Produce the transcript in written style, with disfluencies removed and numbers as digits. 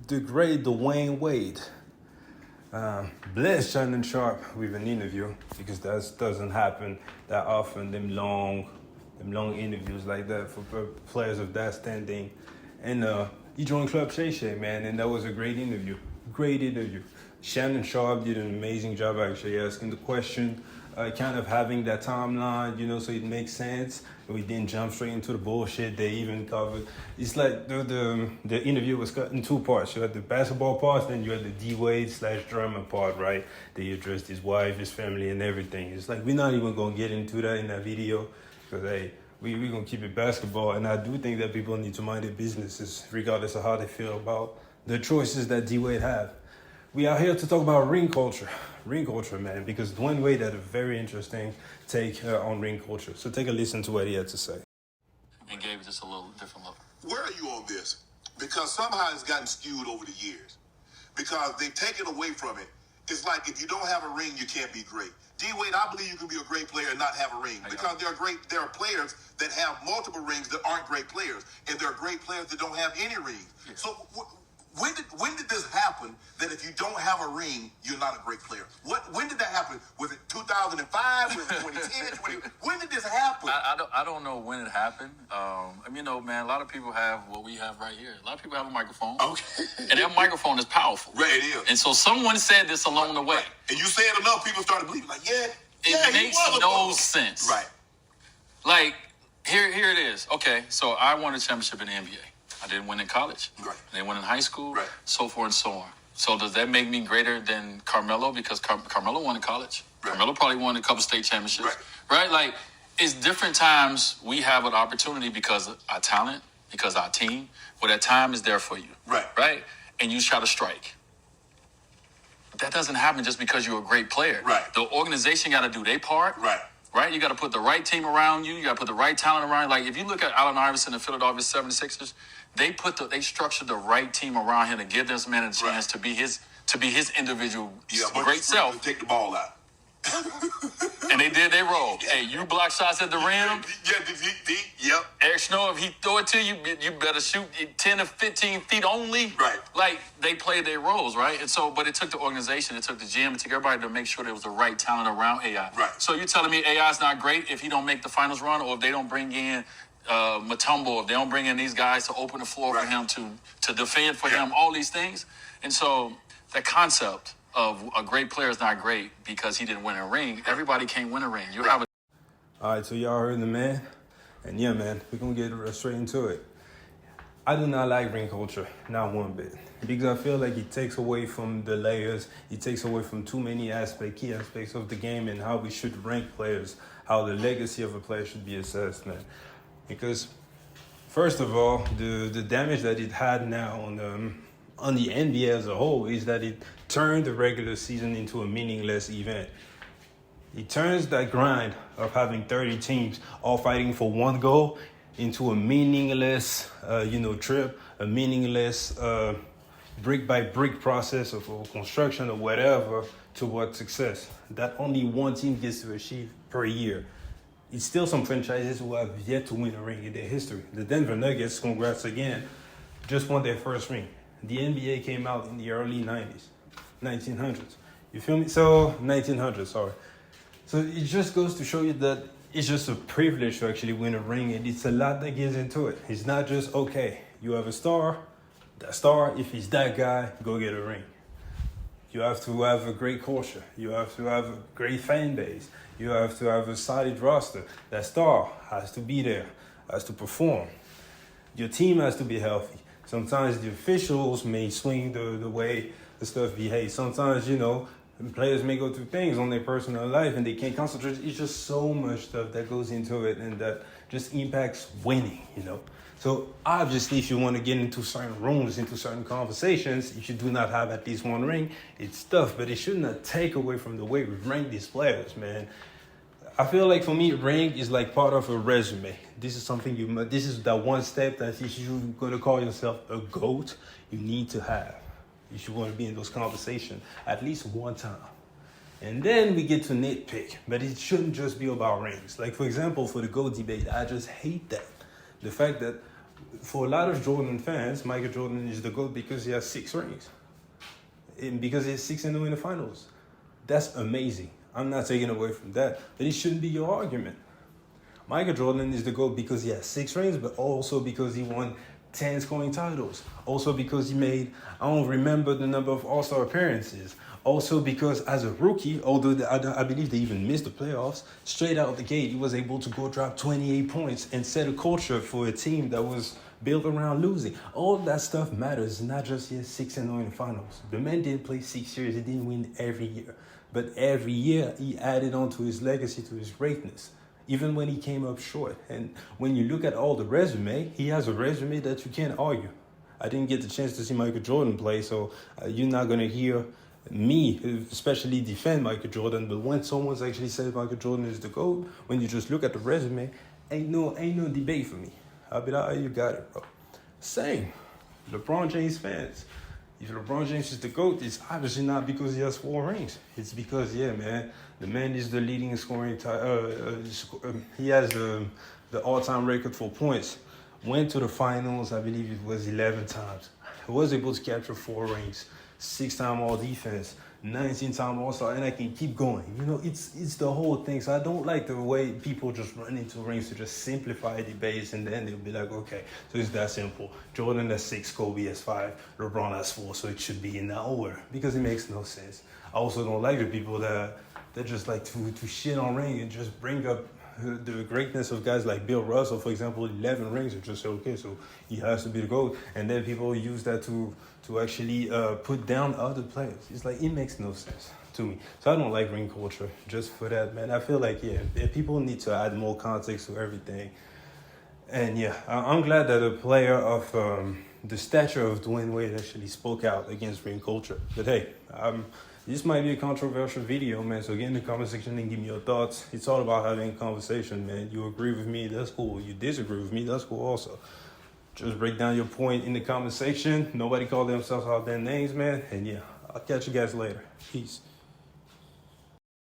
the great Dwayne Wade. Bless Shannon Sharpe with an interview because that doesn't happen that often. Them long interviews like that for players of that standing. And he joined Club Shay Shay, man, and that was a great interview. Great interview. Shannon Sharpe did an amazing job actually asking the question, kind of having that timeline, so it makes sense. We didn't jump straight into the bullshit they even covered. It's like the interview was cut in two parts. You had the basketball part, then you had the D-Wade/drama part, right? They addressed his wife, his family, and everything. It's like we're not even going to get into that in that video because, hey, we're going to keep it basketball. And I do think that people need to mind their businesses regardless of how they feel about the choices that D-Wade have. We are here to talk about ring culture, man, because Dwayne Wade had a very interesting take on ring culture. So take a listen to what he had to say. And gave it just a little different look. Where are you on this? Because somehow it's gotten skewed over the years. Because they've taken away from it. It's like if you don't have a ring, you can't be great. D-Wade, I believe you can be a great player and not have a ring. Because there are players that have multiple rings that aren't great players. And there are great players that don't have any rings. Yeah. So when did this happen that if you don't have a ring, you're not a great player? When did that happen? Was it 2005? Was it 2010? When did this happen? I don't know when it happened. Man, a lot of people have what we have right here. A lot of people have a microphone. Okay. And that microphone is powerful. Right, it is. And so someone said this along the way. Right. And you say it enough, people started believing. Like, it makes no sense. Right. Like, here it is. Okay, so I won a championship in the NBA. I didn't win in college. Right. I didn't win in high school. Right. So forth and so on. So does that make me greater than Carmelo? Because Carmelo won in college. Right. Carmelo probably won a couple state championships. Right? Like, it's different times we have an opportunity because of our talent, because our team, where that time is there for you. Right? And you try to strike. That doesn't happen just because you're a great player. Right. The organization got to do their part. Right? You got to put the right team around you. You got to put the right talent around you. Like, if you look at Allen Iverson and Philadelphia 76ers, they structured the right team around him to give this man a chance to be his individual great self. Take the ball out. And they did their role. Hey, you block shots at the rim. Yep. Eric Snow, if he throw it to you, you better shoot 10 or 15 feet only. Right. Like, they played their roles, right? And so, but it took the organization, it took the GM, it took everybody to make sure there was the right talent around AI. Right. So you're telling me AI is not great if he don't make the finals run, or if they don't bring in Mutombo, if they don't bring in these guys to open the floor for him to defend for him, all these things. And so that concept of a great player is not great because he didn't win a ring. Everybody can't win a ring. You have All right, so y'all heard the man. And yeah, man, we're going to get straight into it. I do not like ring culture, not one bit. Because I feel like it takes away from the layers. It takes away from too many key aspects of the game and how we should rank players, how the legacy of a player should be assessed, man. Because, first of all, the damage that it had now on the NBA as a whole is that it turned the regular season into a meaningless event. It turns that grind of having 30 teams all fighting for one goal into a meaningless, trip, a meaningless brick-by-brick process of construction or whatever towards success that only one team gets to achieve per year. It's still some franchises who have yet to win a ring in their history. The Denver Nuggets, congrats again, just won their first ring. The NBA came out in the early 1900s. You feel me? So, 1900s, sorry. So it just goes to show you that it's just a privilege to actually win a ring, and it's a lot that gets into it. It's not just, okay, you have a star, that star, if he's that guy, go get a ring. You have to have a great culture. You have to have a great fan base. You have to have a solid roster. That star has to be there, has to perform. Your team has to be healthy. Sometimes the officials may swing the way the stuff behaves. Sometimes, players may go through things on their personal life and they can't concentrate. It's just so much stuff that goes into it and that just impacts winning, So obviously, if you want to get into certain rooms, into certain conversations, if you do not have at least one ring, it's tough, but it should not take away from the way we rank these players, man. I feel like for me, ring is like part of a resume. This is something this is that one step that if you're going to call yourself a GOAT, you need to have. If you want to be in those conversations at least one time. And then we get to nitpick, but it shouldn't just be about rings. Like, for example, for the GOAT debate, I just hate that. The fact that For a lot of Jordan fans, Michael Jordan is the GOAT because he has 6 rings. And because he's 6-0 in the finals. That's amazing. I'm not taking away from that. But it shouldn't be your argument. Michael Jordan is the GOAT because he has 6 rings, but also because he won 10 scoring titles. Also because he made, I don't remember the number of All-Star appearances. Also because as a rookie, although I believe they even missed the playoffs, straight out the gate, he was able to go drop 28 points and set a culture for a team that was built around losing. All that stuff matters, not just he has 6-0 in the finals. The man didn't play 6 years, he didn't win every year. But every year, he added on to his legacy, to his greatness. Even when he came up short. And when you look at all the resume, he has a resume that you can't argue. I didn't get the chance to see Michael Jordan play, so you're not going to hear me especially defend Michael Jordan. But when someone's actually said Michael Jordan is the GOAT, when you just look at the resume, ain't no debate for me. I'll be like, oh, you got it, bro. Same. LeBron James fans. If LeBron James is the GOAT, it's obviously not because he has 4 rings. It's because, yeah, man, the man is the leading scoring. He has the all-time record for points. Went to the finals, I believe it was 11 times. He was able to capture 4 rings. 6-time All-Defense, 19-time All-Star, and I can keep going. You know, it's the whole thing. So I don't like the way people just run into rings to just simplify debates, and then they'll be like, okay, so it's that simple. Jordan has 6, Kobe has 5, LeBron has 4, so it should be in that order, because it makes no sense. I also don't like the people that just like to shit on ring and just bring up the greatness of guys like Bill Russell, for example, 11 rings, and just say, okay, so he has to be the GOAT. And then people use that to actually put down other players. It's like, it makes no sense to me. So I don't like ring culture just for that, man. I feel like, yeah, people need to add more context to everything. And yeah, I'm glad that a player of the stature of Dwayne Wade actually spoke out against ring culture. But hey, this might be a controversial video, man, so get in the comment section and give me your thoughts. It's all about having a conversation, man. You agree with me, that's cool. You disagree with me, that's cool also. Just break down your point in the comment section. Nobody call themselves out their names, man. And yeah, I'll catch you guys later. Peace.